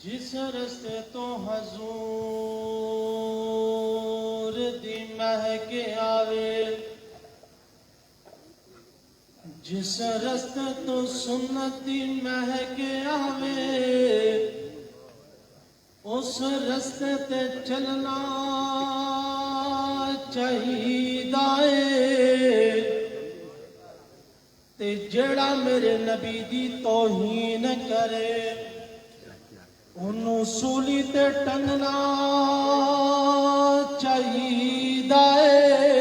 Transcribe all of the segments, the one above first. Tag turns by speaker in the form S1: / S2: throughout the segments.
S1: جس رستے تو حضور دی مہک آوے، جس رستے تو سنت دی مہک آوے، اس رستے تے چلنا چاہیدا ہے، تے جڑا میرے نبی دی توہین کرے انہوں سولی تے ٹنگنا چاہیدا ہے،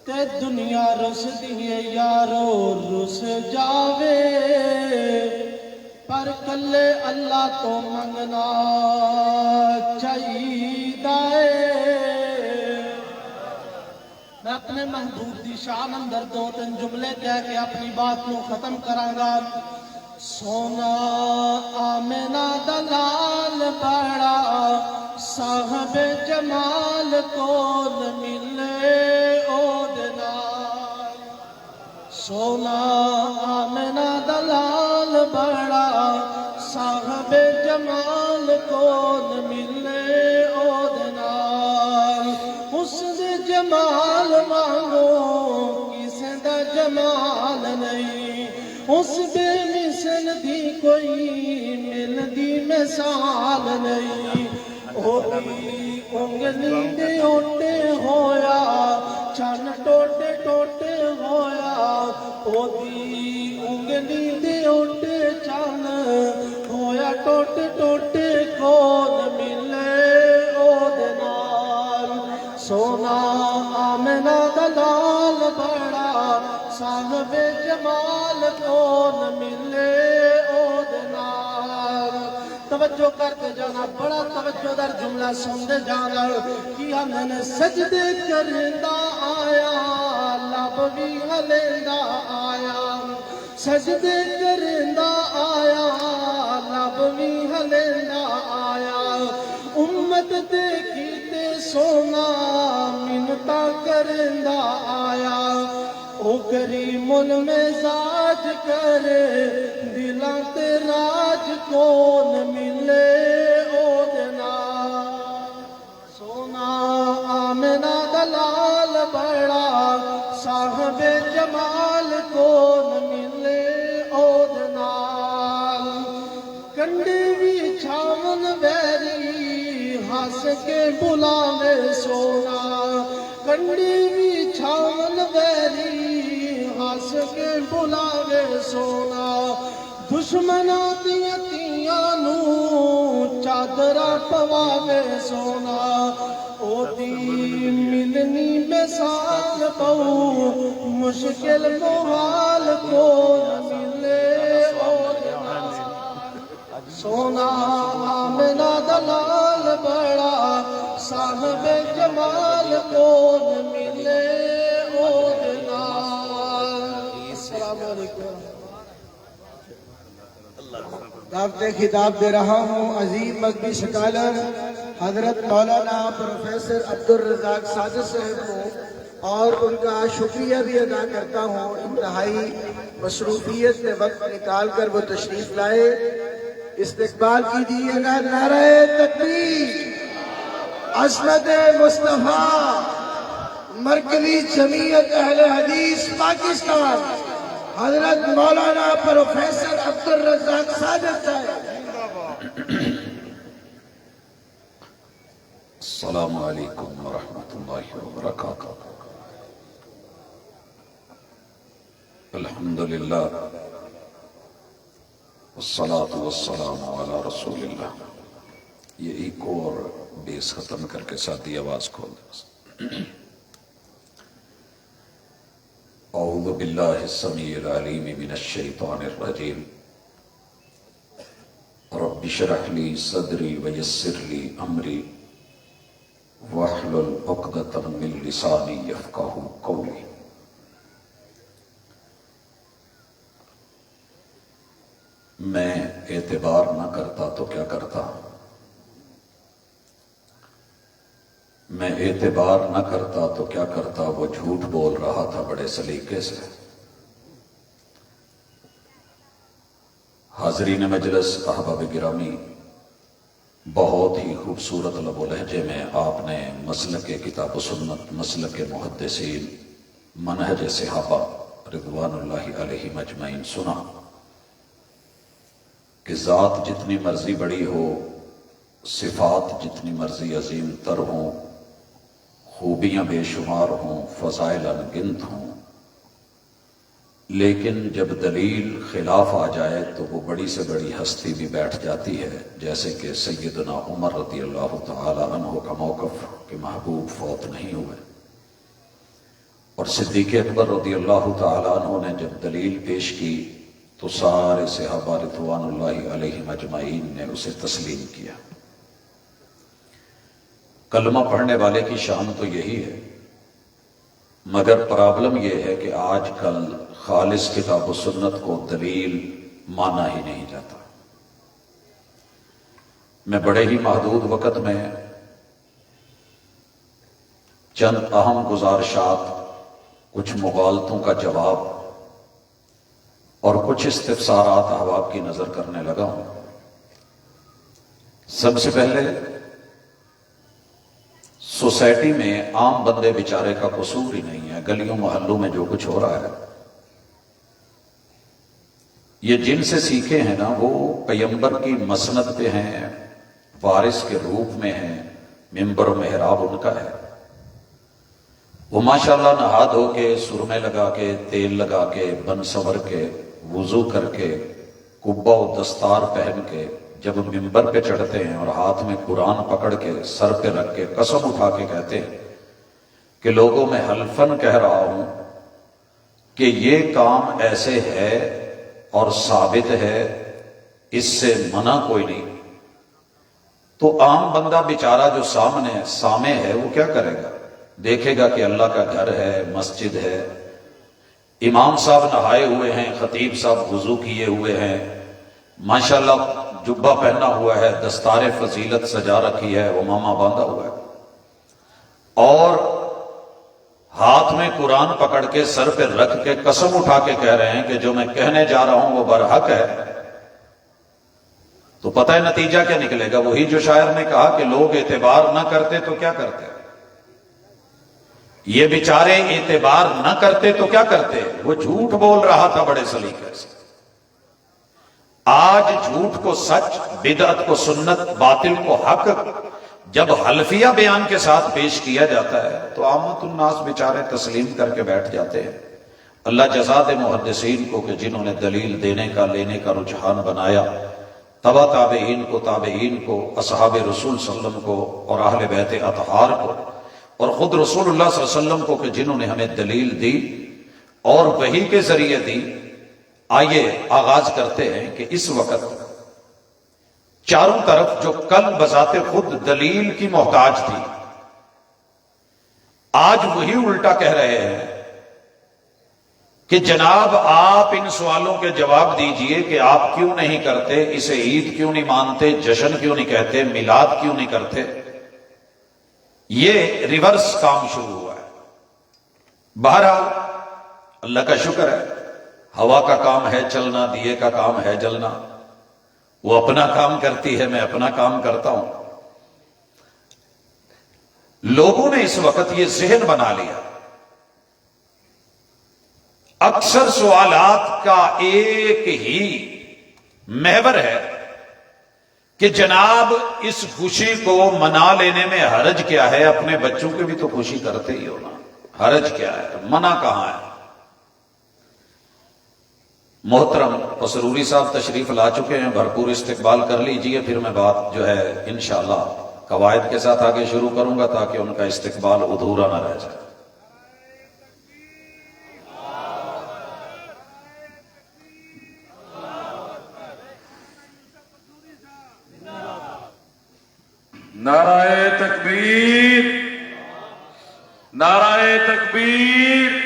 S1: تے دنیا رس دیئے یارو رس جاوے، پر کلے اللہ تو منگنا چاہیدا ہے۔ میں اپنے محبوب دی شان اندر دو تین جملے کہہ کے اپنی بات کو ختم کراں گا۔ سونا آمنہ دلال بڑا صاحب جمال کون ملے او دنال، سونا آمنہ دلال بڑا صاحب جمال کون ملے او دنال، اس دے جمال وانگو کسے دا جمال نہیں، اس بے مثل دی کوئی ملدی مثال نہیں، او دی انگلی دے اوٹے ہویا چن ٹوٹے ٹوٹے ہویا، او دی انگلی دے اوٹے چن ہویا ٹوٹے ٹوٹے کون ملے او دے نال، سونا آمنہ دلال بڑا صاحب جمال کون ملے او دے نال۔ توجہ کرتے جانا، بڑا توجہ در جملہ سندے جانا، کیا میں نے سجدے کرندہ آیا لب بھی ہلیندہ آیا، سجدے کرندہ آیا لب بھی ہلیندہ آیا، امت دے کیتے سونا منتا کرندہ آیا، او کریم المزاج کرے دلاں تے راج کون ملے او دے نال، سونا آمنہ دلال بڑا صاحب جمال کون ملے او دے نال، کنڈے بھی چھاون ویری ہس کے بلاوے سونا، کنڈے بھی چھاون ویری ہس کے بلاوے سونا، دشمناں دیاں تیاں نو چادراں پواوے سونا، او دی ملنی مثال پاؤ مشکل محال کون ملے او دے نال، سونا آمنہ دلال بڑا صاحب جمال کون ملے او دے نال۔ السلام علیکم۔
S2: دعوت خطاب دے رہا ہوں عظیم مذہبی سکالر حضرت مولانا پروفیسر عبدالرزاق ساجد صاحب کو، اور ان کا شکریہ بھی ادا کرتا ہوں، انتہائی مصروفیت سے وقت نکال کر وہ تشریف لائے۔ استقبال کیجیے گا، نعرہ تکبیر، عظمت مصطفیٰ، مرکزی جمعیت اہل حدیث پاکستان، حضرت مولانا پروفیسر عبدالرزاق ساجد صاحب۔
S3: السلام علیکم ورحمۃ اللہ وبرکاتہ۔ الحمدللہ والصلاة والسلام علی رسول اللہ۔ یہ ایک اور بیس ختم کر کے ساتھی آواز کھول دیں۔ اعوذ باللہ السمیع العلیم من الشیطان الرجیم، رب اشرح لی صدری ویسر لی امری واحلل عقدۃ من لسانی یفقہوا قولی۔ میں اعتبار نہ کرتا تو کیا کرتا، میں اعتبار نہ کرتا تو کیا کرتا، وہ جھوٹ بول رہا تھا بڑے سلیقے سے۔ حاضرین مجلس، احباب گرامی، بہت ہی خوبصورت لب و لہجے میں آپ نے مسلک کتاب و سنت، مسلک محدثین، منہج صحابہ رضوان اللہ علیہ مجمعین سنا کہ ذات جتنی مرضی بڑی ہو، صفات جتنی مرضی عظیم تر ہوں، خوبیاں بے شمار ہوں، فضائل انگنت ہوں، لیکن جب دلیل خلاف آ جائے تو وہ بڑی سے بڑی ہستی بھی بیٹھ جاتی ہے، جیسے کہ سیدنا عمر رضی اللہ تعالی عنہ کا موقف کہ محبوب فوت نہیں ہوئے، اور صدیق اکبر رضی اللہ تعالی عنہ نے جب دلیل پیش کی تو سارے صحابہ رضوان اللہ علیہ مجمعین نے اسے تسلیم کیا۔ کلمہ پڑھنے والے کی شان تو یہی ہے، مگر پرابلم یہ ہے کہ آج کل خالص کتاب و سنت کو دلیل مانا ہی نہیں جاتا۔ میں بڑے ہی محدود وقت میں چند اہم گزارشات، کچھ مغالطوں کا جواب اور کچھ استفسارات احباب کی نظر کرنے لگا ہوں۔ سب سے پہلے سوسائٹی میں عام بندے بیچارے کا قصور ہی نہیں ہے، گلیوں محلوں میں جو کچھ ہو رہا ہے یہ جن سے سیکھے ہیں نا، وہ پیمبر کی مسند پہ ہیں، وارث کے روپ میں ہیں، ممبر و محراب ان کا ہے، وہ ماشاءاللہ نہا دھو کے، سرمے لگا کے، تیل لگا کے، بن سور کے، وضو کر کے، قبہ و دستار پہن کے جب ممبر پہ چڑھتے ہیں اور ہاتھ میں قرآن پکڑ کے سر پہ رکھ کے قسم اٹھا کے کہتے ہیں کہ لوگوں میں حلفاً کہہ رہا ہوں کہ یہ کام ایسے ہے اور ثابت ہے، اس سے منع کوئی نہیں، تو عام بندہ بیچارہ جو سامنے سامع ہے وہ کیا کرے گا؟ دیکھے گا کہ اللہ کا گھر ہے، مسجد ہے، امام صاحب نہائے ہوئے ہیں، خطیب صاحب وضو کیے ہوئے ہیں، ماشاءاللہ جبہ پہنا ہوا ہے، دستار فضیلت سجا رکھی ہے، امامہ باندھا ہوا ہے، اور ہاتھ میں قرآن پکڑ کے سر پہ رکھ کے قسم اٹھا کے کہہ رہے ہیں کہ جو میں کہنے جا رہا ہوں وہ برحق ہے، تو پتہ ہے نتیجہ کیا نکلے گا؟ وہی جو شاعر نے کہا کہ لوگ اعتبار نہ کرتے تو کیا کرتے، یہ بیچارے اعتبار نہ کرتے تو کیا کرتے؟ وہ جھوٹ بول رہا تھا بڑے سلیقے سے۔ آج جھوٹ کو سچ، بدعت کو سنت، باطل کو حق جب حلفیہ بیان کے ساتھ پیش کیا جاتا ہے تو عامت الناس بیچارے تسلیم کر کے بیٹھ جاتے ہیں۔ اللہ جزا دے محدثین کو کہ جنہوں نے دلیل دینے کا، لینے کا رجحان بنایا، تبع تابعین کو، تابعین کو، اصحاب رسول صلی اللہ علیہ وسلم کو اور اہل بیت اطہار کو، اور خود رسول اللہ صلی اللہ علیہ وسلم کو کہ جنہوں نے ہمیں دلیل دی اور وحی کے ذریعے دی۔ آئیے آغاز کرتے ہیں کہ اس وقت چاروں طرف جو کل بذات خود دلیل کی محتاج تھی، آج وہی الٹا کہہ رہے ہیں کہ جناب آپ ان سوالوں کے جواب دیجئے کہ آپ کیوں نہیں کرتے، اسے عید کیوں نہیں مانتے، جشن کیوں نہیں کہتے، میلاد کیوں نہیں کرتے۔ یہ ریورس کام شروع ہوا ہے۔ بہرحال اللہ کا شکر ہے، ہوا کا کام ہے چلنا، دیے کا کام ہے جلنا، وہ اپنا کام کرتی ہے، میں اپنا کام کرتا ہوں۔ لوگوں نے اس وقت یہ ذہن بنا لیا، اکثر سوالات کا ایک ہی محور ہے کہ جناب اس خوشی کو منا لینے میں حرج کیا ہے؟ اپنے بچوں کی بھی تو خوشی کرتے ہی ہونا، حرج کیا ہے؟ منع کہاں ہے؟ محترم پسروری صاحب تشریف لا چکے ہیں، بھرپور استقبال کر لیجئے، پھر میں بات جو ہے انشاءاللہ قواعد کے ساتھ آگے شروع کروں گا تاکہ ان کا استقبال ادھورا نہ رہ جائے۔
S4: نعرہ تکبیر، نعرہ تکبیر،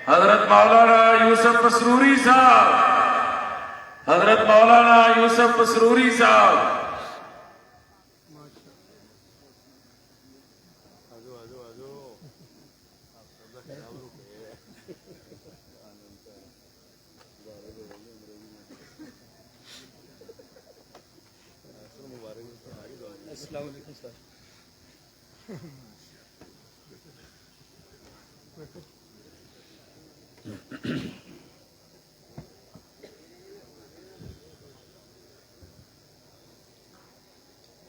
S4: حضرت مولانا یوسف پسروری صاحب، حضرت مولانا یوسف پسروری صاحب۔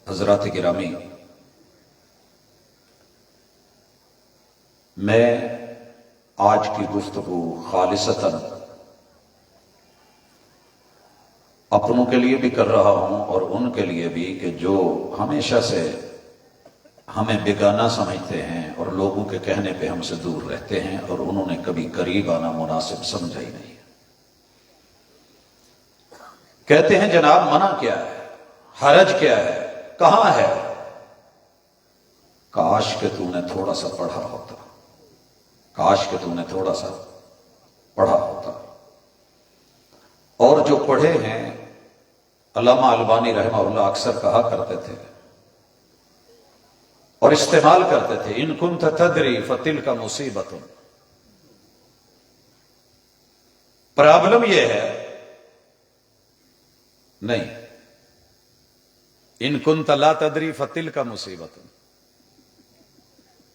S3: حضرات گرامی، میں آج کی گفتگو خالصتاً اپنوں کے لیے بھی کر رہا ہوں اور ان کے لیے بھی کہ جو ہمیشہ سے ہمیں بیگانہ سمجھتے ہیں اور لوگوں کے کہنے پہ ہم سے دور رہتے ہیں اور انہوں نے کبھی قریب آنا مناسب سمجھا ہی نہیں۔ کہتے ہیں جناب منع کیا ہے، حرج کیا ہے، کہاں ہے؟ کاش کہ تو نے تھوڑا سا پڑھا ہوتا، کاش کہ تو نے تھوڑا سا پڑھا ہوتا۔ اور جو پڑھے ہیں، علامہ البانی رحمہ اللہ اکثر کہا کرتے تھے اور استعمال کرتے تھے، ان کنت تدری فتلک مصیبت۔ پرابلم یہ ہے، نہیں، ان کنت لا تدری فتلک مصیبت۔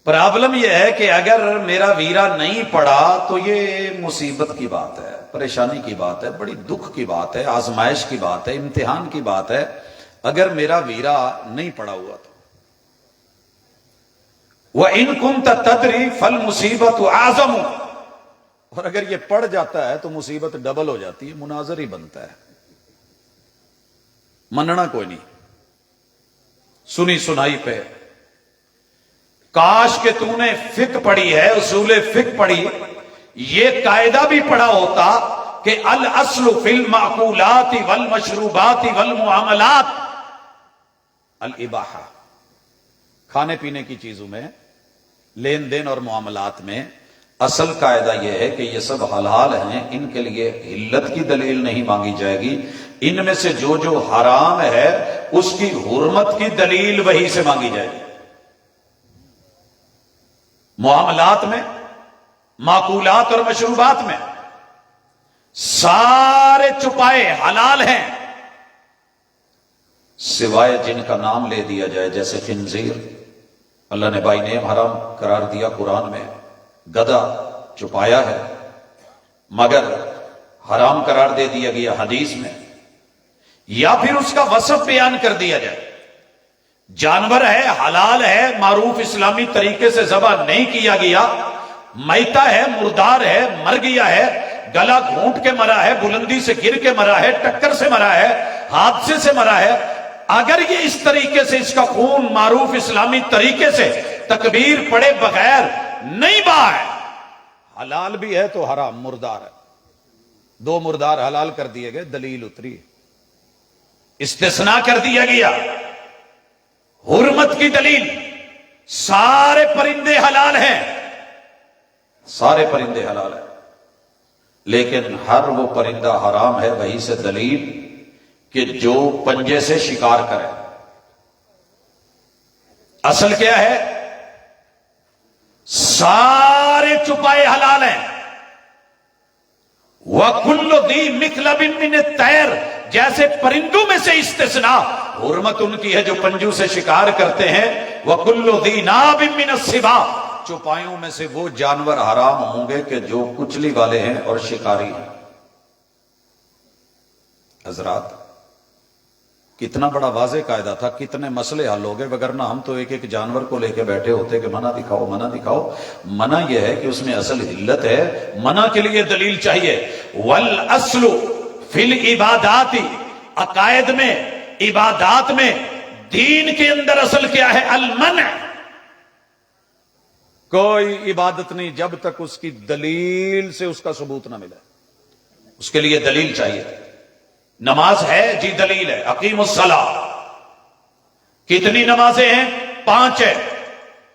S3: پرابلم یہ ہے کہ اگر میرا ویرا نہیں پڑا تو یہ مصیبت کی بات ہے، پریشانی کی بات ہے، بڑی دکھ کی بات ہے، آزمائش کی بات ہے، امتحان کی بات ہے اگر میرا ویرا نہیں پڑا ہوا تو۔ وَإِن كُنْتَ تَدْرِي فَالْمُصِيبَةُ أَعْظَمُ، اور اگر یہ پڑ جاتا ہے تو مصیبت ڈبل ہو جاتی ہے، مناظر ہی بنتا ہے، مننا کوئی نہیں، سنی سنائی پہ۔ کاش کہ تو نے فقہ پڑھی ہے، اصول فقہ پڑھی، یہ قاعدہ بھی پڑھا ہوتا کہ الاصل فی المعقولات والمشروبات والمعاملات الاباحہ، کھانے پینے کی چیزوں میں، لین دین اور معاملات میں اصل قاعدہ یہ ہے کہ یہ سب حلال ہیں، ان کے لیے علت کی دلیل نہیں مانگی جائے گی، ان میں سے جو جو حرام ہے اس کی حرمت کی دلیل وہی سے مانگی جائے گی۔ معاملات میں، معقولات اور مشروبات میں سارے چھپائے حلال ہیں سوائے جن کا نام لے دیا جائے، جیسے خنزیر، اللہ نے بائی نیم حرام قرار دیا قرآن میں، گدھا چھپایا ہے مگر حرام قرار دے دیا گیا حدیث میں، یا پھر اس کا وصف بیان کر دیا جائے، جانور ہے، حلال ہے، معروف اسلامی طریقے سے ذبح نہیں کیا گیا، میتا ہے، مردار ہے، مر گیا ہے، گلا گھونٹ کے مرا ہے، بلندی سے گر کے مرا ہے، ٹکر سے مرا ہے، حادثے سے مرا ہے، اگر یہ اس طریقے سے اس کا خون معروف اسلامی طریقے سے تکبیر پڑے بغیر نہیں بہا ہے، حلال بھی ہے تو حرام، مردار ہے، دو مردار حلال کر دیے گئے، دلیل اتری، استثناء کر دیا گیا، حرمت کی دلیل، سارے پرندے حلال ہیں، سارے پرندے حلال ہیں، لیکن ہر وہ پرندہ حرام ہے وہی سے دلیل کہ جو پنجے سے شکار کرے۔ اصل کیا ہے؟ سارے چھپائے حلال ہیں۔ وَكُلُّ ذِي مِخْلَبٍ مِّنَ الطَّيْرِ، جیسے پرندوں میں سے استثناء، حرمت ان کی ہے جو پنجوں سے شکار کرتے ہیں۔ وَكُلُّ ذِي نَابٍ مِّنَ السِّبَاعِ، چوپایوں میں سے وہ جانور حرام ہوں گے کہ جو کچلی والے ہیں اور شکاری ہیں۔ حضرات، کتنا بڑا واضح قاعدہ تھا، کتنے مسئلے حل ہو گئے، وگرنہ ہم تو ایک ایک جانور کو لے کے بیٹھے ہوتے کہ منع دکھاؤ، منع دکھاؤ۔ منع یہ ہے کہ اس میں اصل علت ہے، منع کے لیے دلیل چاہیے۔ والأصل فی العبادات، عقائد میں، عبادات میں، دین کے اندر اصل کیا ہے؟ المنع۔ کوئی عبادت نہیں جب تک اس کی دلیل سے اس کا ثبوت نہ ملے، اس کے لیے دلیل چاہیے۔ نماز ہے جی، دلیل ہے، اقیم الصلاۃ۔ کتنی نمازیں ہیں؟ 5 ہیں،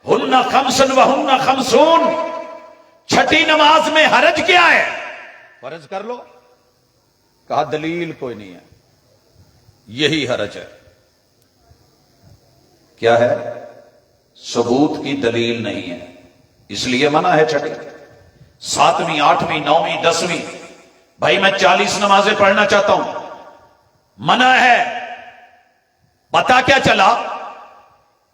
S3: ہن خمس وہن خمسون۔ چھٹی نماز میں حرج کیا ہے؟ فرض کر لو، کہا دلیل کوئی نہیں ہے، یہی حرج ہے۔ کیا ہے؟ ثبوت کی دلیل نہیں ہے، اس لیے منع ہے چھٹی۔ 7ویں، 8ویں، 9ویں، 10ویں، بھائی میں 40 نمازیں پڑھنا چاہتا ہوں، منع ہے۔ پتا کیا چلا؟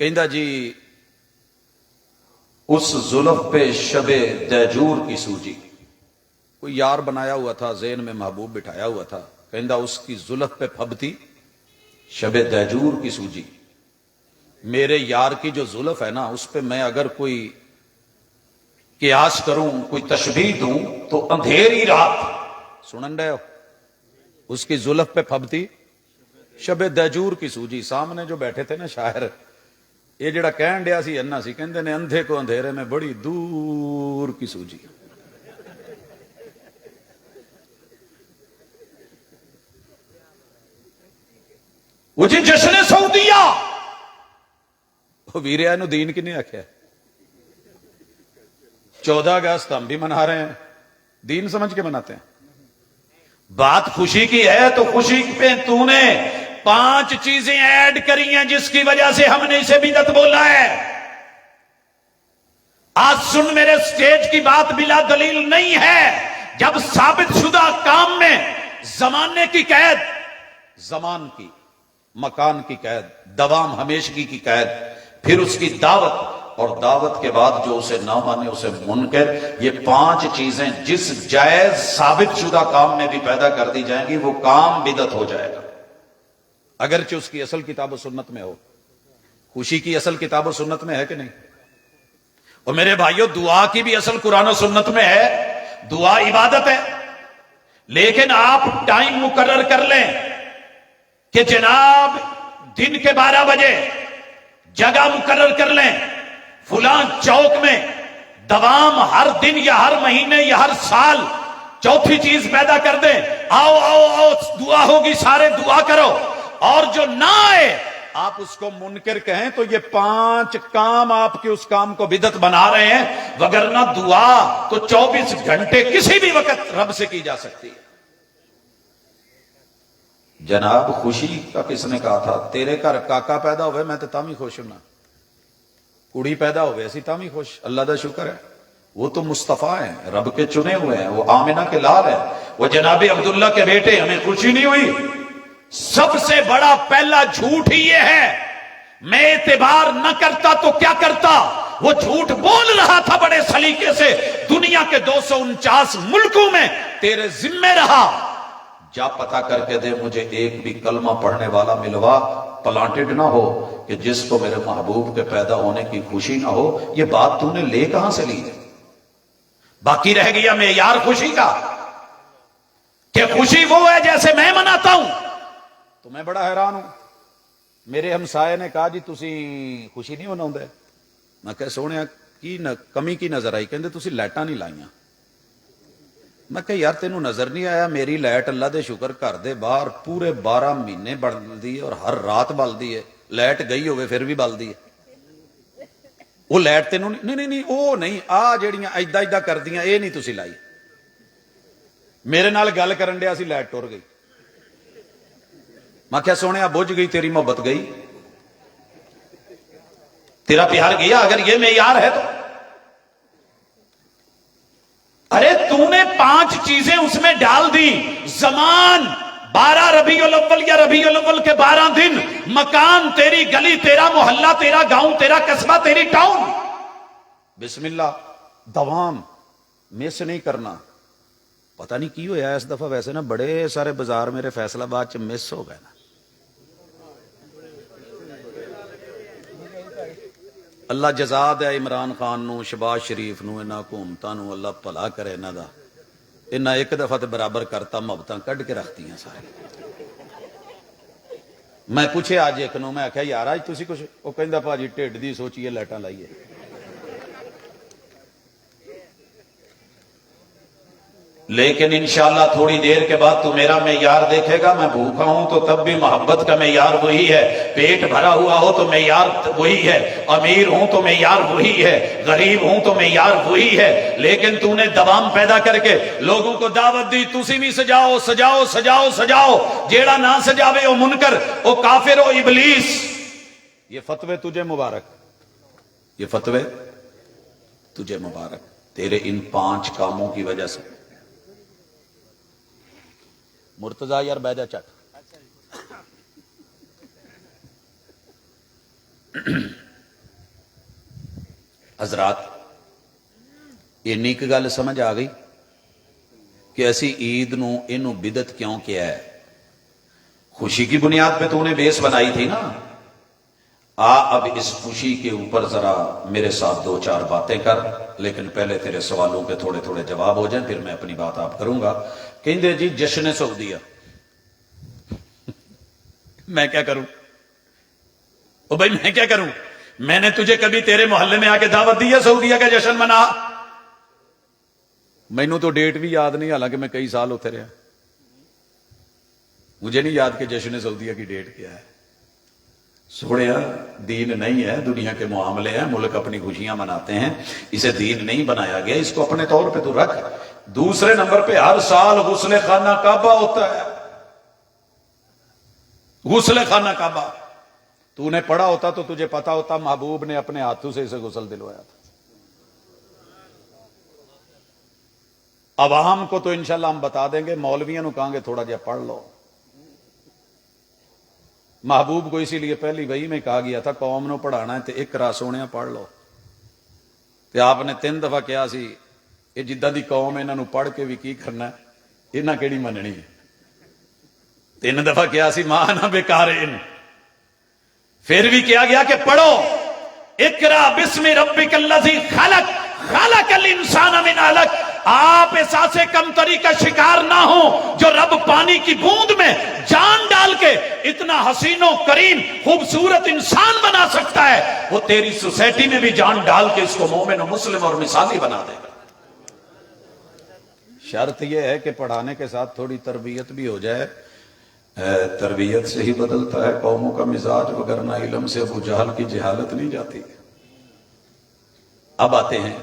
S3: کہندا جی اس زلف پہ شب دیجور کی سوجی. کوئی یار بنایا ہوا تھا، ذہن میں محبوب بٹھایا ہوا تھا، کہندا اس کی زلف پہ پھبتی شب دیجور کی سوجی. میرے یار کی جو زلف ہے نا، اس پہ میں اگر کوئی قیاس کروں، کوئی تشبیہ دوں تو اندھیری رات. سنن رہے ہو؟ اس کی زلف پہ پھبتی شب دیجور کی سوجی. سامنے جو بیٹھے تھے نا شاعر، یہ جڑا کہن ڈیا سی انا سی، کہندے نے اندھے کو اندھیرے میں بڑی دور کی سوجی. وہ جی جشن سعودیہ ویریا نو دین کی نہیں آخیا. 14 اگست ہم بھی منا رہے ہیں، دین سمجھ کے مناتے ہیں. بات خوشی کی ہے تو خوشی پہ تو نے 5 چیزیں ایڈ کری ہیں جس کی وجہ سے ہم نے اسے بدعت بولا ہے. آج سن، میرے سٹیج کی بات بلا دلیل نہیں ہے. جب ثابت شدہ کام میں زمانے کی قید، زمان کی، مکان کی قید، دوام ہمیشگی کی قید، پھر اس کی دعوت، اور دعوت کے بعد جو اسے نہ مانے اسے منکر، یہ 5 چیزیں جس جائز ثابت شدہ کام میں بھی پیدا کر دی جائیں گی وہ کام بدعت ہو جائے گا، اگرچہ اس کی اصل کتاب و سنت میں ہو. خوشی کی اصل کتاب و سنت میں ہے کہ نہیں؟ اور میرے بھائیوں، دعا کی بھی اصل قرآن و سنت میں ہے. دعا عبادت ہے، لیکن آپ ٹائم مقرر کر لیں کہ جناب دن کے 12 بجے، جگہ مقرر کر لیں فلاں چوک میں، دوام ہر دن یا ہر مہینے یا ہر سال. چوتھی چیز پیدا کر دیں، آؤ آؤ آؤ دعا ہوگی، سارے دعا کرو. اور جو نہ آئے آپ اس کو منکر کہیں تو یہ 5 کام آپ کے اس کام کو بدعت بنا رہے ہیں. وگرنہ دعا تو 24 گھنٹے کسی بھی وقت رب سے کی جا سکتی ہے. جناب خوشی کا کس نے کہا تھا؟ تیرے گھر کاکا پیدا ہوئے میں تو تامی خوش ہوں، کڑی پیدا ہوئے اسی تامی خوش. اللہ دا شکر ہے، وہ تو مصطفیٰ ہیں، رب کے چنے ہوئے ہیں، وہ آمنہ کے لال ہیں، وہ جناب عبداللہ کے بیٹے. ہمیں خوشی نہیں ہوئی؟ سب سے بڑا پہلا جھوٹ ہی یہ ہے، میں اعتبار نہ کرتا تو کیا کرتا. وہ جھوٹ بول رہا تھا بڑے سلیقے سے، دنیا کے 249 ملکوں میں تیرے ذمہ رہا. جا پتہ کر کے دے مجھے ایک بھی کلمہ پڑھنے والا ملوا، پلانٹڈ نہ ہو، کہ جس کو میرے محبوب کے پیدا ہونے کی خوشی نہ ہو. یہ بات تو نے لے کہاں سے لی ہے؟ باقی رہ گیا معیار خوشی کا کہ خوشی وہ ہے جیسے میں مناتا ہوں. تو میں بڑا حیران ہوں. میرے ہمسائے نے کہا جی تسی خوشی نہیں مناؤندے. میں کہا سونے کی کمی کی نظر آئی؟ کہندے تسی لائٹاں نہیں لائیاں. میں کہا یار تینوں نظر نہیں آیا میری لائٹ اللہ دے شکر گھر دے باہر پورے 12 مہینے بلدی ہے اور ہر رات بلدی ہے. لائٹ گئی ہوئے پھر بھی بلدی ہے. وہ لائٹ تینوں نہیں وہ نہیں، آ جڑیاں ایدا ایدا کردیاں اے نہیں تسی لائی. میرے نال گل کرن ڈیا سی، لائٹ ٹر گئی. میں کیا سونے بجھ گئی، تیری محبت گئی، تیرا پیار گیا اگر یہ معیار ہے تو. ارے تو نے 5 چیزیں اس میں ڈال دی. زمان 12 ربیع الاول یا ربیع الاول کے 12 دن، مکان تیری گلی، تیرا محلہ، تیرا گاؤں، تیرا قصبہ، تیری ٹاؤن. بسم اللہ، دوام مس نہیں کرنا. پتہ نہیں کی ہوا اس دفعہ، ویسے نا بڑے سارے بازار میرے فیصل آباد چ مس ہو گئے نا. اللہ جزا دے عمران خان نو، شہباز شریف نو، انہاں حکومتاں نو اللہ بھلا کرے. انہاں دا انہاں ایک دفعہ تے برابر کرتا، محبتاں کڈ کے رکھتی ہیں سارے. میں پوچھے آج ایک نو، میں آخیا یار آج تسی کچھ، وہ کہندا بھاجی ٹھڈ دی سوچیے لائٹاں لائیے. لیکن انشاءاللہ تھوڑی دیر کے بعد تو میرا معیار دیکھے گا. میں بھوکا ہوں تو تب بھی محبت کا معیار وہی ہے، پیٹ بھرا ہوا ہو تو معیار وہی ہے، امیر ہوں تو معیار وہی ہے، غریب ہوں تو معیار وہی ہے. لیکن تو نے دوام پیدا کر کے لوگوں کو دعوت دی، تسی بھی سجاؤ سجاؤ سجاؤ سجاؤ. جیڑا نہ سجاوے او منکر، او کافر، او ابلیس. یہ فتوے تجھے مبارک، یہ فتوے تجھے مبارک تیرے ان 5 کاموں کی وجہ سے. مرتضی یار بہ جا چک. حضرات ਇੰਨੀ ਕੁ ਗੱਲ ਸਮਝ ਆ ਗਈ کہ ایسی عید نو انو بدت کیوں کیا ہے؟ خوشی کی بنیاد پہ تو انہیں بیس بنائی تھی نا. اب اس خوشی کے اوپر ذرا میرے ساتھ 2-4 باتیں کر، لیکن پہلے تیرے سوالوں کے تھوڑے تھوڑے جواب ہو جائیں، پھر میں اپنی بات آپ کروں گا. کہیں جی جشن سعودیہ میں کیا کروں؟ او بھائی میں کیا کروں؟ میں نے تجھے کبھی تیرے محلے میں آ کے دعوت دی ہے سعودیہ کا جشن منا؟ مینوں تو ڈیٹ بھی یاد نہیں، حالانکہ میں کئی سال ہوتے رہا. مجھے نہیں یاد کہ جشن سعودیہ کی ڈیٹ کیا ہے. سوڑیا دین نہیں ہے، دنیا کے معاملے ہیں، ملک اپنی خوشیاں مناتے ہیں، اسے دین نہیں بنایا گیا، اس کو اپنے طور پہ تو رکھ. دوسرے نمبر پہ ہر سال غسل خانہ کعبہ ہوتا ہے. غسل خانہ کعبہ تو نے پڑھا ہوتا تو تجھے پتا ہوتا محبوب نے اپنے ہاتھوں سے اسے غسل دلوایا تھا. عوام کو تو انشاءاللہ ہم بتا دیں گے، مولویوں کہیں گے تھوڑا جہا پڑھ لو. محبوب کو اسی لیے پہلی وحی میں کہا گیا تھا قوم نو پڑھانا ہے تو اقرا سونے پڑھ لو. تے آپ نے 3 دفعہ کیا سی یہ جدہ دی قوم انہاں نو پڑھ کے بھی کی کرنا ہے، انہاں کیڑی مننی ہے. 3 دفعہ کیا سی ماں نہ بیکارین. پھر بھی کیا گیا کہ پڑھو اقرا بسم ربک الذی خلق خلق الانسان من علق. آپ احساس کمتری کا شکار نہ ہو. جو رب پانی کی بوند میں جان ڈال کے اتنا حسین و کریم خوبصورت انسان بنا سکتا ہے، وہ تیری سوسائٹی میں بھی جان ڈال کے اس کو مومن و مسلم اور مثالی بنا دے گا. شرط یہ ہے کہ پڑھانے کے ساتھ تھوڑی تربیت بھی ہو جائے. تربیت سے ہی بدلتا ہے قوموں کا مزاج، وگرنہ علم سے ابو جہل کی جہالت نہیں جاتی. اب آتے ہیں،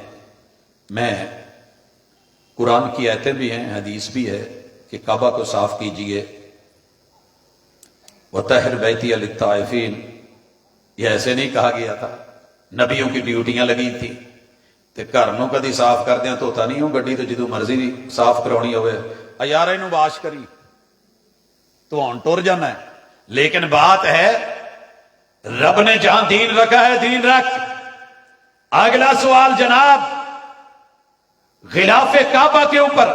S3: میں قرآن کی آیتیں بھی ہیں، حدیث بھی ہے کہ کعبہ کو صاف کیجئے. وَطَهِّرْ بَيْتِيَ لِلطَّائِفِينَ یہ ایسے نہیں کہا گیا تھا، نبیوں کی ڈیوٹیاں لگی تھی. تے گھر نوں کدی صاف کردیاں دھوتا نہیں ہوں، گڈی تو جدو مرضی صاف کرونی ہوئے یار اینوں واش کری تو ہن ٹر جانا ہے. لیکن بات ہے رب نے جہاں دین رکھا ہے دین رکھ. اگلا سوال جناب غلاف کعبہ کے اوپر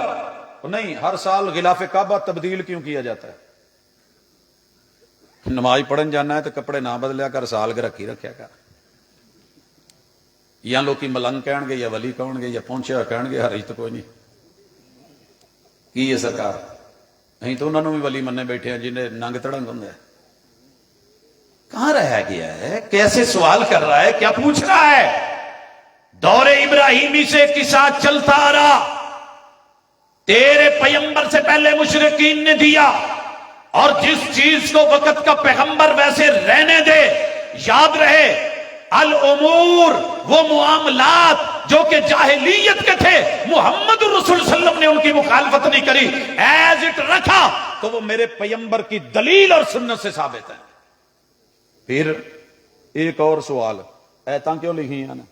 S3: نہیں، ہر سال غلاف کعبہ تبدیل کیوں کیا جاتا ہے؟ نماز پڑھن جانا ہے تو کپڑے نہ بدلیا کر، سال کے رکھی رکھیا کر. یا لوکی ملنگ کہن گے یا ولی کہن گے یا پہنچیا کہن گے، حرج تو کوئی نہیں. کی ہے سرکار؟ نہیں تو انہوں نے بھی ولی مننے بیٹھے ہیں جنہیں ننگ تڑنگ ہوں. کہاں رہ گیا ہے؟ کیسے سوال کر رہا ہے؟ کیا پوچھ رہا ہے؟ دور ابراہیمی سے قصہ چلتا آ رہا، تیرے پیغمبر سے پہلے مشرکین نے دیا، اور جس چیز کو وقت کا پیغمبر ویسے رہنے دے. یاد رہے الامور وہ معاملات جو کہ جاہلیت کے تھے، محمد رسول صلی اللہ علیہ وسلم نے ان کی مخالفت نہیں کری، ایز اٹ رکھا تو وہ میرے پیغمبر کی دلیل اور سنت سے ثابت ہے. پھر ایک اور سوال، ایتاں کیوں لکھی ہیں؟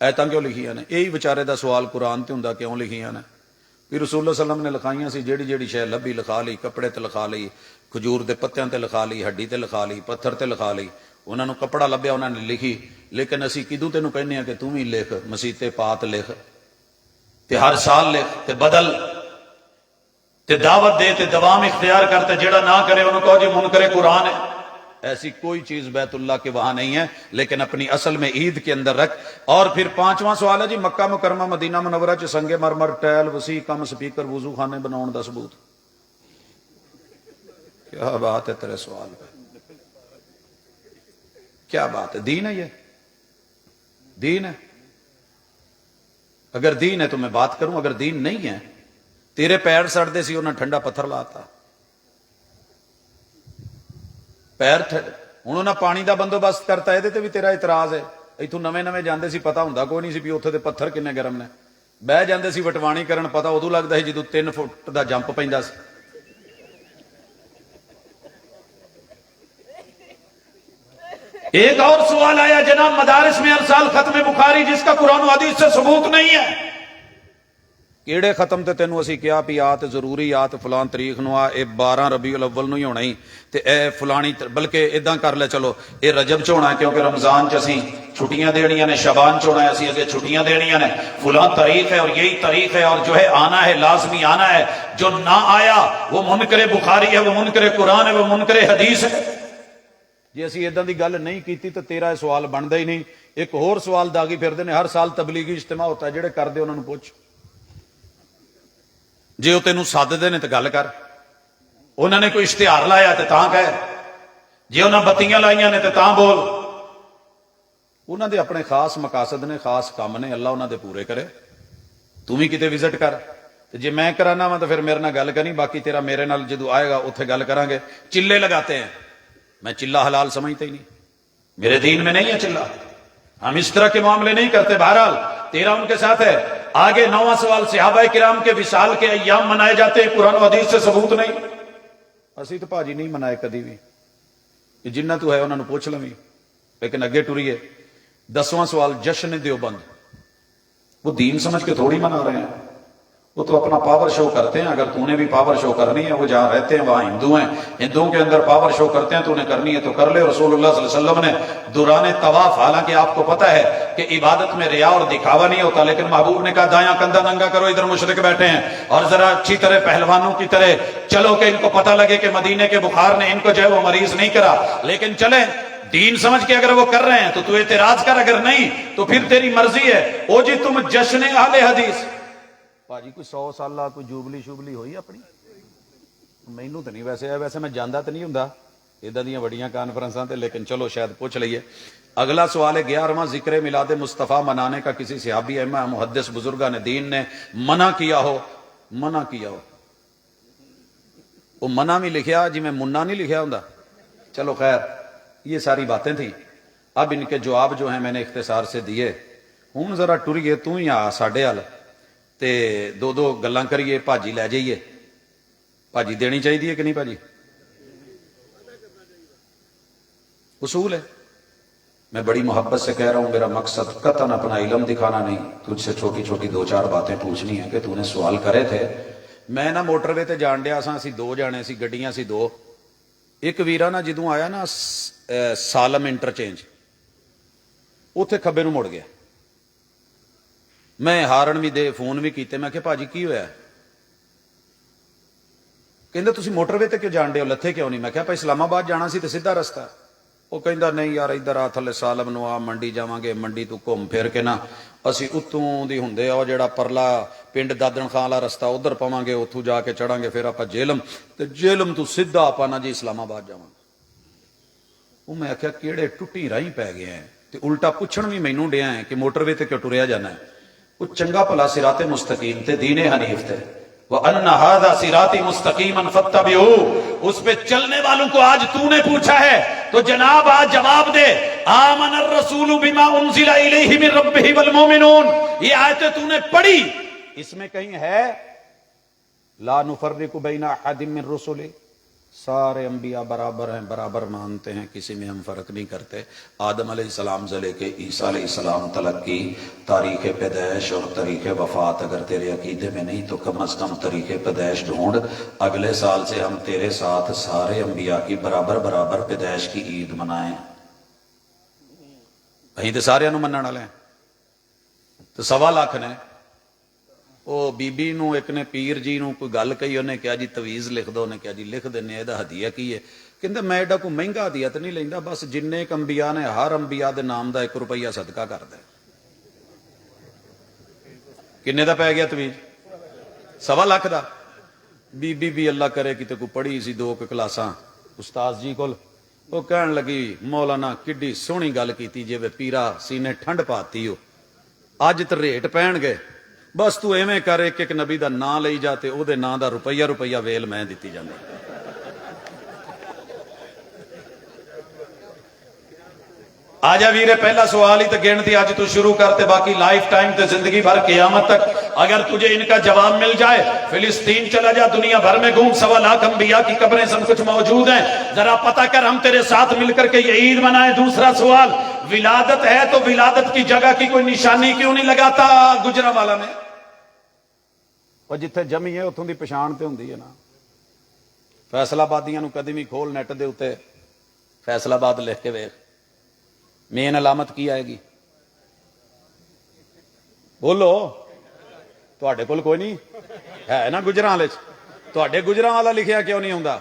S3: ایتاں کیوں لکھیاں نے؟ یہی بچارے دا سوال قرآن تے ہوندا کیوں لکھیاں نے؟ پھر رسول اللہ صلی اللہ علیہ وسلم نے لکھائیاں سی، جیڑی جیڑی شے لبھی لکھا لی، کپڑے تے لکھا لی، کھجور دے پتیاں تے لکھا لی، ہڈی تے لکھا لی، پتھر تے لکھا لی. انہاں نوں کپڑا لبیا انہاں نے لکھی. لیکن اسی کدوں تینوں کہنے ہیں کہ توں ہی لکھ، مسیتے پات لکھ تے ہر سال لکھ تے بدل تے دعوت دے تے دوام اختیار کر تے جیڑا نہ کرے انہوں کہو جی منکر قرآن ہے. ایسی کوئی چیز بیت اللہ کے وہاں نہیں ہے، لیکن اپنی اصل میں عید کے اندر رکھ. اور پھر 5واں سوال ہے جی مکہ مکرمہ مدینہ منورہ چ سنگے مرمر ٹائل وسیع کم سپیکر وضو خانے بناؤن دا ثبوت. کیا بات ہے تیرے سوال پہ، کیا بات ہے؟ دین ہے یہ؟ دین ہے؟ اگر دین ہے تو میں بات کروں، اگر دین نہیں ہے تیرے پیر سڑتے سی انہیں ٹھنڈا پتھر لاتا، پیر ہوں نہ پانی دا بندوبست کرتا ہے بھی تیرا اعتراض ہے. اتوں نویں نویں جاندے سی پتا ہوں کوئی نہیں سی بھی اتنے دے پتھر کنے گرم نے. بہ جاندے سی وٹوانی کرن، پتا ادو لگتا ہے جدو 3 فٹ دا جمپ پیندا سی. ایک اور سوال آیا جناب، مدارس میں ہر سال ختم بخاری جس کا قرآن و حدیث سے ثبوت نہیں ہے. ਕਿਹੜੇ ਖਤਮ ਤੇ ਤੈਨੂੰ ਅਸੀਂ ਕਿਹਾ ਵੀ ਆ ਤੇ ਜ਼ਰੂਰੀ ਆ ਤੇ ਫਲਾਨ ਤਰੀਕ ਨੂੰ ਆ, ਇਹ 12 ਰਬੀਉਲ ਅਵਲ ਨੂੰ ਹੀ ਹੋਣਾ ਹੀ, ਤੇ ਇਹ ਫਲਾਣੀ ਬਲਕਿ ਇਦਾਂ ਕਰ ਲੈ ਚਲੋ ਇਹ ਰਜਬ ਚ ਹੋਣਾ ਕਿਉਂਕਿ ਰਮਜ਼ਾਨ ਚ ਅਸੀਂ چھٹیاں دینیاں نے، شبان چونا ہے اسی اگے چھٹیاں دینیاں نے، فلاں تاریخ ہے اور یہی تاریخ ہے اور جو ہے آنا ہے، لازمی آنا ہے، جو نہ آیا وہ منکر بخاری ہے، وہ منکر قرآن ہے، وہ منکر حدیث ہے۔ جی اسی ادھا دی گل نہیں کیتی تو تیرا سوال بندا ہی نہیں۔ ایک اور سوال داغی پھردے نے، ہر سال تبلیغی اجتماع ہوتا ہے، جڑے کر دے انہوں نے پوچھ، جے وہ تینوں سد دے نے تو گل کر، انہوں نے کوئی اشتہار لایا تو تاں کہہ، جے انہوں بتیاں لائیاں نے تو تاں بول۔ انہوں دے اپنے خاص مقاصد نے، خاص کام نے، اللہ انہوں دے پورے کرے۔ تو بھی کتے وزٹ کر، جے میں کرانا وا تو پھر میرے نال گل کریں، باقی تیرا میرے نال جدو آئے گا اتنے گل کریں گے۔ چلے لگاتے ہیں، میں چلہ حلال سمجھتا ہی نہیں، میرے دین میں نہیں ہے چلہ، ہم اس طرح کے معاملے نہیں کرتے۔ بہرحال تیرا ان کے ساتھ ہے۔ آگے 9واں سوال، صحابہ کرام کے وصال کے ایام منائے جاتے ہیں، قرآن و حدیث سے ثبوت نہیں۔ اسی تو پاجی نہیں منائے کدی بھی، جنہ تو ہے انہوں نے پوچھ لویں، لیکن اگے ٹریے۔ 10واں سوال، جشن دیوبند، وہ دین سمجھ کے تھوڑی منا رہے ہیں، وہ تو اپنا پاور شو کرتے ہیں۔ اگر تو نے بھی پاور شو کرنی ہے، وہ جہاں رہتے ہیں وہاں ہندو ہیں، ہندوؤں کے اندر پاور شو کرتے ہیں، تو نے کرنی ہے تو کر لے۔ رسول اللہ صلی اللہ علیہ وسلم نے دوران طواف، حالانکہ آپ کو پتہ ہے کہ عبادت میں ریا اور دکھاوا نہیں ہوتا، لیکن محبوب نے کہا دایاں کندھا ننگا کرو، ادھر مشرک بیٹھے ہیں، اور ذرا اچھی طرح پہلوانوں کی طرح چلو کہ ان کو پتہ لگے کہ مدینے کے بخار نے ان کو جو ہے وہ مریض نہیں کرا، لیکن چلیں دین سمجھ کے اگر وہ کر رہے ہیں تو تو اعتراض کر، اگر نہیں تو پھر تیری مرضی ہے۔ او جی تم جشن اہل حدیث، باجی کوئی 100 سالہ کوئی جوبلی شوبلی ہوئی اپنی؟ مینوں تو نہیں، ویسے میں جاندا تو نہیں ہوندا ادھر دیاں وڈیاں کانفرنساں تے، لیکن چلو شاید پوچھ لئیے۔ اگلا سوال ہے، 11واں ذکر میلاد مصطفیٰ منانے کا کسی صحابی ائمہ محدث بزرگان دین نے منع کیا ہو؟ منع کیا ہو، وہ منع بھی لکھیا جی میں منا نہیں لکھیا ہوندا، چلو خیر یہ ساری باتیں تھیں۔ اب ان کے جواب جو ہیں میں نے اختصار سے دیے۔ ہوں ذرا ٹریے تو ہی آ ساڈے ہل تے دو گلاں کریے، بھاجی لے جائیے۔ بھاجی دینی چاہیے کہ نہیں بھاجی؟ اصول ہے، میں بڑی محبت سے کہہ رہا ہوں، میرا مقصد قطعاً اپنا علم دکھانا نہیں، تجھ سے چھوٹی چھوٹی 2-4 باتیں پوچھنی ہیں کہ تو نے سوال کرے تھے۔ میں نا موٹر وے تے جان ڈیا سا، اسی 2 جانے سی، گڈیاں سی 2۔ ایک ویرا نا جدوں آیا نا سالم انٹرچینج، اتنے کھبے نو مڑ گیا، میں ہارن بھی دے فون بھی کیتے، میں کہ بھاجی کی ہویا؟ کہندا تسی موٹر وے تے کیوں جان دے ہو، لتھے کیوں نہیں؟ میں کہا اسلام آباد جانا سی تے سیدھا رستہ۔ وہ کہندا نہیں یار ادھر آ تھلے سالم نو آ، منڈی جاواں گے، منڈی تو گھوم پھر کے نا اسی اتوں دی ہوندے او جڑا پرلا پنڈ دادن خان والا رستہ ادھر پواں گے، اتوں جا کے چڑھاں گے پھر آپ جیلم، تے جیلم تو سیدھا آپا نا جی اسلام آباد جاواں۔ وہ میں آخیا کیڑے ٹٹی راہیں پی گئے ہیں، تے الٹا پوچھن بھی مینوں ڈیا ہے کہ موٹر وے تے کیوں ٹریا جانا ہے؟ وہ چنگا بھلا صراط مستقیم تے دین حنیف تے، وَأَنَّ هَذَا صِرَاطِ مُسْتَقِيمًا فَاتَّبِعُوهُ، اس پہ چلنے والوں کو آج تو نے پوچھا ہے تو جناب آج جواب دے۔ آمن الرسول بما انزل الیہ من ربہ والمؤمنون، یہ آیتیں تو نے پڑھی، اس میں کہیں ہے لا نفرق بین احد من رسلہ، سارے انبیاء برابر ہیں، برابر مانتے ہیں، کسی میں ہم فرق نہیں کرتے۔ آدم علیہ السلام سے لے کے عیسیٰ علیہ السلام تلک کی تاریخ پیدائش اور تاریخ وفات اگر تیرے عقیدے میں نہیں تو کم از کم تاریخ پیدائش ڈھونڈ، اگلے سال سے ہم تیرے ساتھ سارے انبیاء کی برابر برابر پیدائش کی عید منائیں۔ کہیں تو سارے انہوں منن والے ہیں تو 1.25 لاکھ نے۔ وہ بی بی نو ایک نے پیر جی نو کوئی گل کہی، انہیں کہا جی تویز لکھ دو، انہیں کہا جی لکھ دینے، یہ ہدیہ کی ہے؟ کہندے میں ایڈا کوئی مہنگا ہدیہ تو نہیں لیندا، بس جننے ایک انبیاء نے ہر انبیاء دے نام دا 1 روپیہ صدقہ کر دے۔ کنے دا پی گیا تویز؟ 1.25 لاکھ دا۔ بی بی بھی اللہ کرے کتے کو پڑھی سی 2 کلاساں استاد جی کول، وہ کہن لگی مولانا کڈی سونی گل کیتی جے پیرا سینے ٹھنڈ پاتی ہو، اج تے ریٹ پہن گئے، بس تو ایویں کر ایک نبی دا نام لئی جاتے او دے نام دا روپیہ ویل میں دتی جاندی۔ آجا ویرے پہلا سوال ہی تو گنتی آج تو شروع کرتے، باقی لائف ٹائم تے زندگی بھر قیامت تک اگر تجھے ان کا جواب مل جائے، فلسطین چلا جا، دنیا بھر میں گھوم، 1.25 لاکھ انبیاء کی قبریں سب کچھ موجود ہیں، ذرا پتہ کر، ہم تیرے ساتھ مل کر کے یہ عید منائیں۔ دوسرا سوال، ولادت ہے تو ولادت کی جگہ کی کوئی نشانی کیوں نہیں لگاتا گجرانوالہ میں؟ ਉਹ ਜਿੱਥੇ ਜਮੀ ਹੈ ਉੱਥੋਂ ਦੀ ਪਛਾਣ ਤੇ ਹੁੰਦੀ ਹੈ ਨਾ। ਫੈਸਲਾਬਾਦੀਆਂ ਨੂੰ ਕਦੇ ਵੀ ਖੋਲ ਨੈਟ ਦੇ ਉੱਤੇ ਫੈਸਲਾਬਾਦ ਲਿਖ ਕੇ ਵੇਖ, ਮੇਨ ਅਲਾਮਤ ਕੀ ਆਏਗੀ? ਬੋਲੋ, ਤੁਹਾਡੇ ਕੋਲ ਕੋਈ ਨਹੀਂ ਹੈ ਨਾ ਗੁਜਰਾਂ ਵਾਲੇ ਚ? ਤੁਹਾਡੇ ਗੁਜਰਾਂ ਵਾਲਾ ਲਿਖਿਆ ਕਿਉਂ ਨਹੀਂ ਆਉਂਦਾ?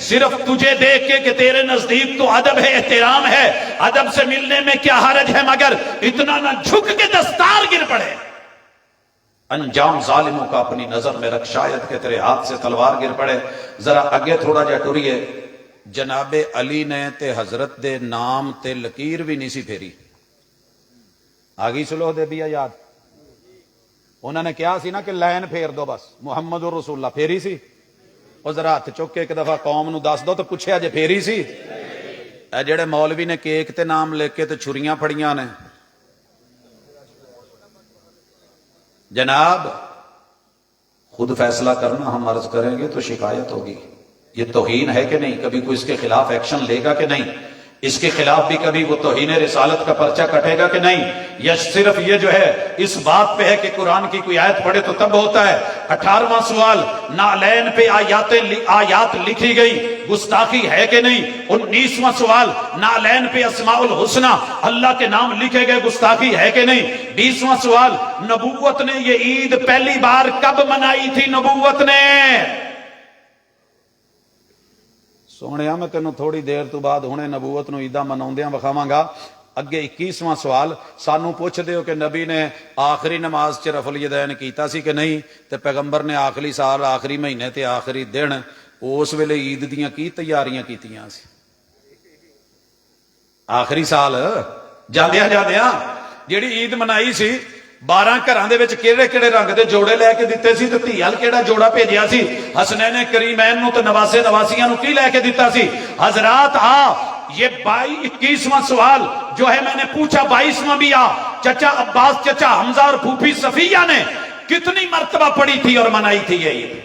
S3: صرف تجھے دیکھ کے کہ تیرے نزدیک تو ادب ہے، احترام ہے، ادب سے ملنے میں کیا حرج ہے، مگر اتنا نہ جھک کے دستار گر پڑے۔ انجام ظالموں کا اپنی نظر میں رکھ، شاید کہ تیرے ہاتھ سے تلوار گر پڑے۔ ذرا اگے تھوڑا جا ٹریے، جناب علی نے تے حضرت دے نام تے لکیر بھی نہیں سی پھیری، آگی سلو دے بیا یاد، انہوں نے کیا سی نا کہ لائن پھیر دو بس، محمد رسول اللہ پھیری سی؟ اور ذرا ہاتھ چک کے ایک دفعہ قوم نو دس دو تو پوچھے جے پھیری سی؟ اے جڑے مولوی نے کیک تے نام لے کے تے چھریاں پھڑیاں نے، جناب خود فیصلہ کرنا، ہم عرض کریں گے تو شکایت ہوگی۔ یہ توہین ہے کہ نہیں؟ کبھی کوئی اس کے خلاف ایکشن لے گا کہ نہیں؟ اس کے خلاف بھی کبھی وہ توہین رسالت کا پرچہ کٹے گا کہ نہیں؟ یا صرف یہ جو ہے اس بات پہ ہے کہ قرآن کی کوئی آیت پڑھے تو تب ہوتا ہے؟ 18واں سوال، نعلین پہ آیات لکھی گئی، گستاخی ہے کہ نہیں؟ 19واں سوال، نعلین پہ اسماء الحسنہ اللہ کے نام لکھے گئے، گستاخی ہے کہ نہیں؟ 20واں سوال، نبوت نے یہ عید پہلی بار کب منائی تھی؟ نبوت نے، سونیا میں تینوں تھوڑی دیر تو بعد ہونے نبوت نو عیداں مناؤندیاں وکھاواں گا۔ اگے 21واں سوال، سانو پوچھ دیو کہ نبی نے آخری نماز چ رفع الیدین کیتا سی کہ نہیں، تے پیغمبر نے آخری سال، آخری مہینے تے آخری دن اس ویلے عید دیاں کی تیاریاں کیتیاں سی؟ آخری سال جاندیاں جاندیاں جیڑی عید منائی سی، 12 گھراں دے وچ کیڑے کیڑے رنگ دے جوڑے لے کے دتے سی تے دھی ال کیڑا جوڑا بھیجیا سی؟ حسنین کریمین نو تے نواسے نواسیاں نو کی لے کے دتا سی؟ حضرات یہ 21واں سوال جو ہے میں نے پوچھا، 22واں بھی چچا عباس، چچا حمزہ اور پھوپھی صفیہ نے کتنی مرتبہ پڑھی تھی اور منائی تھی یہ عید؟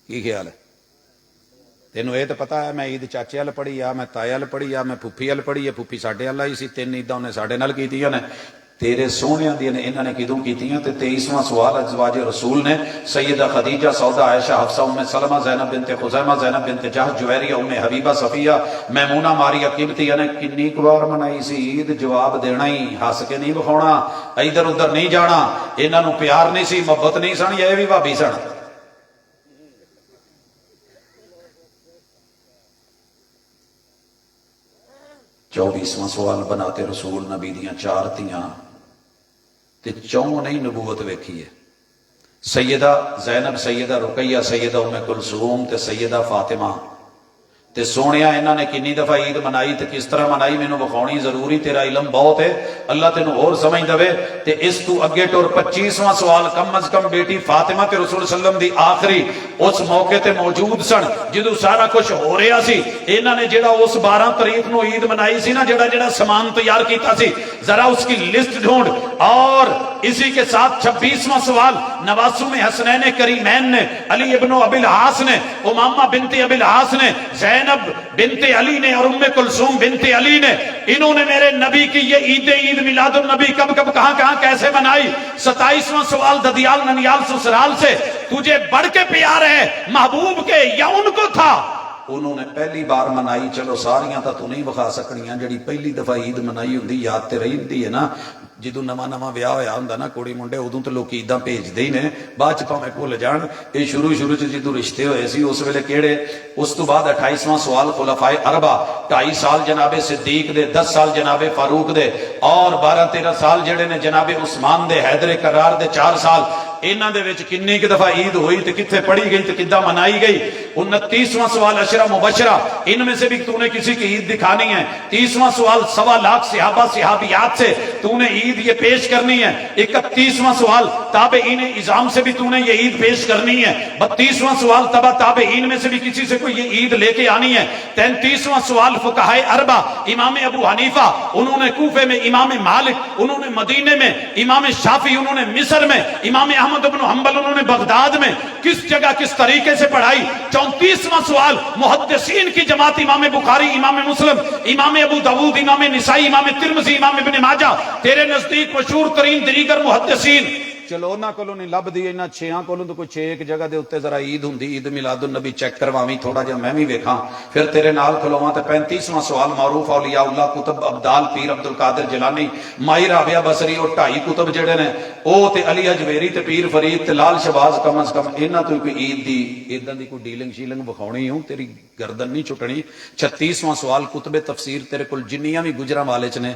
S3: کی خیال ہے؟ تینوں یہ تو پتا ہے میں عید چاچے ال پڑھی یا میں تائے ال پڑھی یا میں پھوپھی ال پڑھی، یا پھوپھی ساڈے ال آئی سی، 3 عیداں انہیں ساڈے نال کیتیاں نے، تیرے سونے دی نے انہوں نے کدوں کیتیاں؟ تے 23واں سوال، ازواج رسول نے سیدہ خدیجہ، سودا، عائشہ، حفصہ، ام سلمہ، زینب بنت خزیمہ، زینب بنت جہش، جویریہ، ام حبیبہ، صفیہ، میمونہ، ماریہ قبطیہ نے کنی بار منائی سی عید؟ جواب دینا ہی، ہس کے نہیں بکھاؤنا، ادھر ادھر نہیں جانا۔ انہاں نو پیار نہیں سی، محبت نہیں سن، یہ بھی بھابی سن؟ 24واں سوال، بناتے رسول نبی دیاں 4 تیاں تے 4 نہیں نبوت ویکھی ہے، سیدہ زینب، سیدہ رقیہ، سیدہ ام کلثوم تے سیدہ فاطمہ۔ تے سونیا انہاں نے کنی دفعہ عید منائی تے کس طرح منائی؟ مینوں بخاؤنی ضروری، تیرا علم بہت ہے، اللہ تینوں اور سمجھ دے۔ تے اس تو اگے ٹور 25واں سوال، کم از کم بیٹی فاطمہ تے رسول صلی اللہ علیہ وسلم دی آخری اس موقع تے موجود سن جدوں سارا کچھ ہو رہا سی، انہاں نے جڑا اس 12 تاریخ نو عید منائی سی نا، جڑا سامان تیار کیتا سی، ذرا اس کی لسٹ ڈھونڈ۔ اور اسی کے ساتھ 26واں سوال، نواسوں میں حسنین کریمین نے، علی ابن ابی العاص نے، امامہ بنت ابی العاص نے، زینب بنت علی نے اور ام کلثوم بنت علی نے، انہوں نے میرے نبی کی یہ عید میلاد النبی کب کب کہاں کہاں کیسے منائی؟ 27واں سوال، ددیال ننیال سسرال سے تجھے بڑھ کے پیار ہے محبوب کے یا ان کو تھا؟ انہوں نے پہلی بار منائی، چلو ساریاں تو نہیں بخا سکنیاں، جڑی پہلی دفعہ عید منائی ہوندی یاد تے رہی ہوندی ہے نا، جدوں نواں ویاہ ہویا ہوندا نا کڑی منڈے، ادوں تے لوک عیداں بھیجدے ہی نے، بعد چ بھاویں بھول جان، یہ شروع چ جدوں رشتے ہوئے سی اس ویلے کیڑے۔ اس تو بعد 28واں سوال، خلفائے اربع، 2.5 سال جناب صدیق دے، 10 سال جناب فاروق دے، اور 12-13 سال جڑے نے جناب عثمان دے، حیدر کرار دے 4 سال۔ انہاں دے وچ کنی کی دفعہ عید ہوئی تے کتھے پڑھی گئی تے کداں منائی گئی؟ 29واں سوال، عشرہ مبشرہ، ان میں سے بھی تو نے کسی کی عید دکھانی ہے۔ 30واں سوال، 1.25 لاکھ صحابہ صحابیات سے تو نے عید یہ پیش کرنی ہے۔ 31واں سوال، تابعین اعظام سے بھی تو نے یہ عید پیش کرنی ہے۔ 32واں سوال، تبع تابعین میں سے بھی کسی سے کوئی یہ عید لے کے آنی ہے۔ 33واں سوال، فقہائے اربع، امام ابو حنیفہ، انہوں نے کوفے میں، امام مالک انہوں نے مدینے میں، امام شافعی انہوں نے مصر میں، امام احمد بن حنبل انہوں نے بغداد میں کس جگہ کس طریقے سے پڑھائی؟ 34واں سوال، محدثین کی جماعت، امام بخاری، امام مسلم، امام ابو داود، امام نسائی، امام ترمذی، امام ابن ماجہ، تیرے نزدیک مشہور ترین دیگر محدثین ਚਲੋ ਉਹਨਾਂ ਕੋਲੋਂ ਨਹੀਂ ਲੱਭਦੀ, ਇਹਨਾਂ 6 ਕੋਲੋਂ ਤਾਂ ਕੋਈ 6 ਇੱਕ ਜਗ੍ਹਾ ਦੇ ਉੱਤੇ ਜ਼ਰਾ ਈਦ ਹੁੰਦੀ, ਈਦ ਮਿਲਾਦੁਨ ਨਬੀ ਚੈੱਕ ਕਰਵਾਵੀਂ ਥੋੜਾ ਜਿਹਾ ਮੈਂ ਵੀ ਵੇਖਾਂ, ਫਿਰ ਤੇਰੇ ਨਾਲ ਖਲੋਵਾਂ। ਤੇ 35ਵਾਂ ਸਵਾਲ ਮਾਰੂਫ ਔਲੀਆ ਅੱਲਾਹ ਕੁਤਬ ਅਬਦਾਲ ਪੀਰ ਅਬਦੁਲ ਕਾਦਰ ਜਿਲਾਨੀ ਮਾਈ ਰਾਬਿਆ ਬਸਰੀ, ਉਹ 2.5 ਕੁਤਬ ਜਿਹੜੇ ਨੇ ਉਹ, ਤੇ ਅਲੀ ਅਜਵੇਰੀ ਤੇ ਪੀਰ ਫਰੀਦ ਤੇ ਲਾਲ ਸ਼ਬਾਜ਼, ਕਮ ਅਜ਼ ਕਮ ਇਹਨਾਂ ਤੋਂ ਕੋਈ ਈਦ ਦੀ ਇਦਾਂ ਦੀ ਕੋਈ ਡੀਲਿੰਗ ਸ਼ੀਲਿੰਗ ਵਿਖਾਉਣੀ ਹੋ, ਤੇਰੀ ਗਰਦਨ ਨਹੀਂ ਛੁੱਟਣੀ। 36ਵਾਂ ਸਵਾਲ ਕੁਤਬੇ ਤਫਸੀਰ ਤੇਰੇ ਕੋਲ ਜਿੰਨੀਆਂ ਵੀ ਗੁਜਰਾਂ ਵਾਲੇ ਚ ਨੇ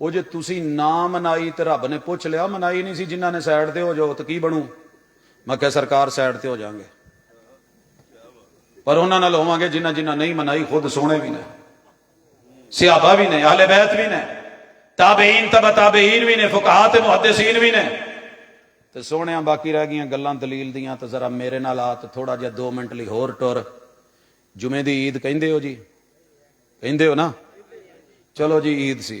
S3: ਉਹ ਜੇ ਤੁਸੀਂ ਨਾ ਮਨਾਈ ਤੇ ਰੱਬ ਨੇ ਪੁੱਛ ਲਿਆ, ਮਨਾਈ ਨਹੀਂ ਸੀ ਜਿਨ੍ਹਾਂ ਨੇ ਸਾਈਡ ਤੇ ਹੋ ਜਾਓ ਤਾਂ ਕੀ ਬਣੂ? ਮੈਂ ਕਿਹਾ ਸਰਕਾਰ ਸਾਈਡ ਤੇ ਹੋ ਜਾਾਂਗੇ, ਪਰ ਉਹਨਾਂ ਨਾਲ ਹੋਵਾਂਗੇ ਜਿਨ੍ਹਾਂ ਜਿਨ੍ਹਾਂ ਨਹੀਂ ਮਨਾਈ। ਖੁਦ ਸੋਹਣੇ ਵੀ ਨੇ, ਸਿਹਾਬਾ ਵੀ ਨੇ, ਅਹਲੇ ਬੈਤ ਵੀ ਨੇ, ਤਾਬਈਨ ਤਬਾ ਤਾਬਈਨ ਵੀ ਨੇ, ਫੁਕਹਾ ਤੇ ਮੁਹੱਦਿਸੀਨ ਵੀ ਨੇ। ਤੇ ਸੋਹਣਿਆਂ ਬਾਕੀ ਰਹਿ ਗਈਆਂ ਗੱਲਾਂ ਦਲੀਲ ਦੀਆਂ, ਤੇ ਜ਼ਰਾ ਮੇਰੇ ਨਾਲ ਆ ਤੇ ਥੋੜਾ ਜਿਹਾ 2 ਮਿੰਟ ਲਈ ਹੋਰ ਟੁਰ। ਜੁਮੇ ਦੀ ਈਦ ਕਹਿੰਦੇ ਹੋ ਜੀ, ਕਹਿੰਦੇ ਹੋ ਨਾ? ਚਲੋ ਜੀ ਈਦ ਸੀ,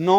S3: 9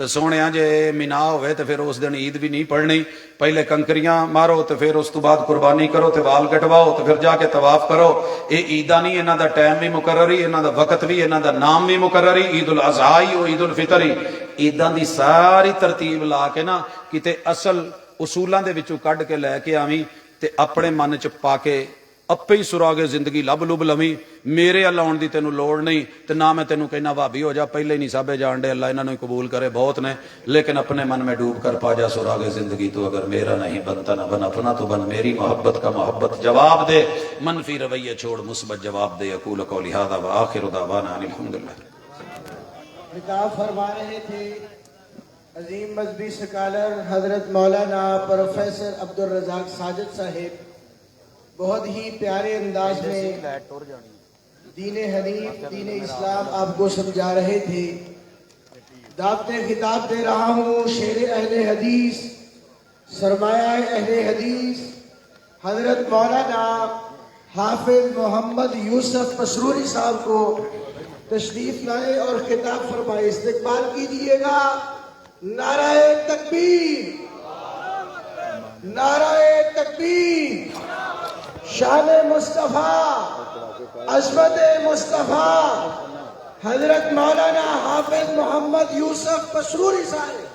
S5: تو سونے جے مینا ہوئے تو پھر اس دن عید بھی نہیں پڑھنی، پہلے کنکریاں مارو تو پھر اس تو بعد قربانی کرو تو وال کٹواؤ تو پھر جا کے طواف کرو. یہ عیداں نہیں، انہاں دا ٹائم بھی مقرر ہی، انہاں دا وقت بھی، انہاں دا نام بھی مقرر ہی. عید الاضحی و عید الفطر ہی عیداں دی ساری ترتیب لا کے نا کتے اصل اصولاں دے وچوں کڈ کے لے کے آویں تے اپنے من چ پا کے اپے ہی سراغے زندگی لب لب لویں. میرے اللہ آن دی تینوں لوڑ نہیں تے نہ میں تینوں کہنا بھابی ہو جا، پہلے ہی نہیں سابے جان دے، اللہ انہاں نوں قبول کرے بہت نے، لیکن اپنے من میں ڈوب کر پا جا سراغے زندگی. تو اگر میرا نہیں بنتا نہ بن اپنا، تو بن میری محبت کا محبت. جواب دے، منفی رویے چھوڑ، مثبت جواب دے. اقول قولی ھذا وآخر دعوانا ان الحمدللہ.
S2: خطاب فرما رہے تھے عظیم مذہبی سکالر حضرت مولانا پروفیسر عبدالرزاق ساجد صاحب بہت ہی پیارے انداز میں دین حنیف، دین اسلام آپ کو سمجھا رہے تھے. دعوت خطاب دے رہا ہوں شیر اہل حدیث، سرمایہ اہل حدیث حضرت مولانا حافظ محمد یوسف پسروری صاحب کو تشریف لائے اور خطاب فرمائے. استقبال کیجئے گا. نعرہ تکبیر، نعرہ تکبیر. شان مصطفیٰ، عظمت مصطفیٰ حضرت مولانا حافظ محمد یوسف پسروری صاحب.